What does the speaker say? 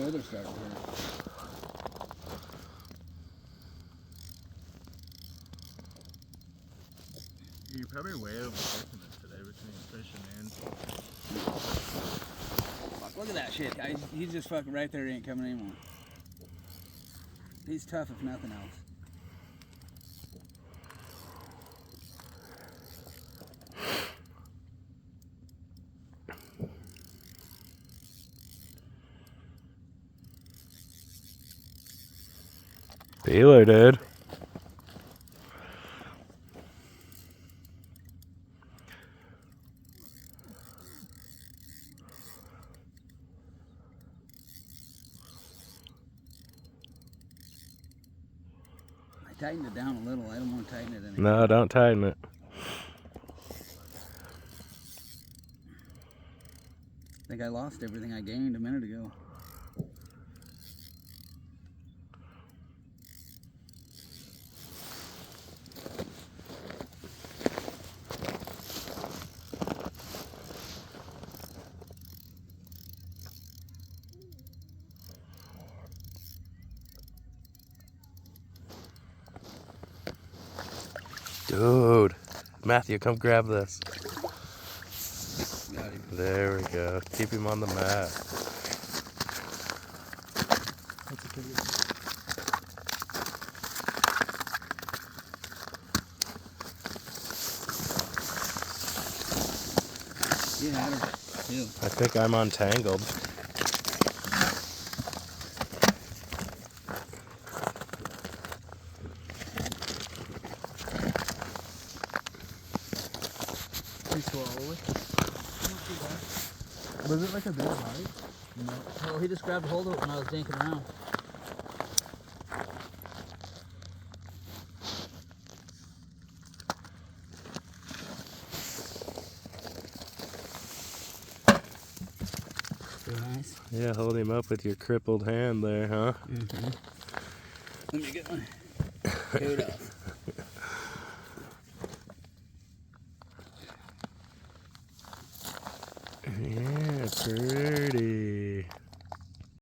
shoulder's starting to hurt. You're probably way overworking it today between fishing and. Fuck, look at that shit. He's just fucking right there. He ain't coming anymore. He's tough if nothing else. Feeler, dude. I tightened it down a little. I don't want to tighten it anymore. No, don't tighten it. I think I lost everything I gained a minute ago. Dude. Matthew, come grab this. Got him. There we go. Keep him on the mat. You had her too. I think I'm untangled. Was it like a bit high? No. Oh, he just grabbed a hold of it when I was dinking around. Pretty nice. Yeah, hold him up with your crippled hand there, huh? Mm-hmm. Let me get my coat off. Yeah, pretty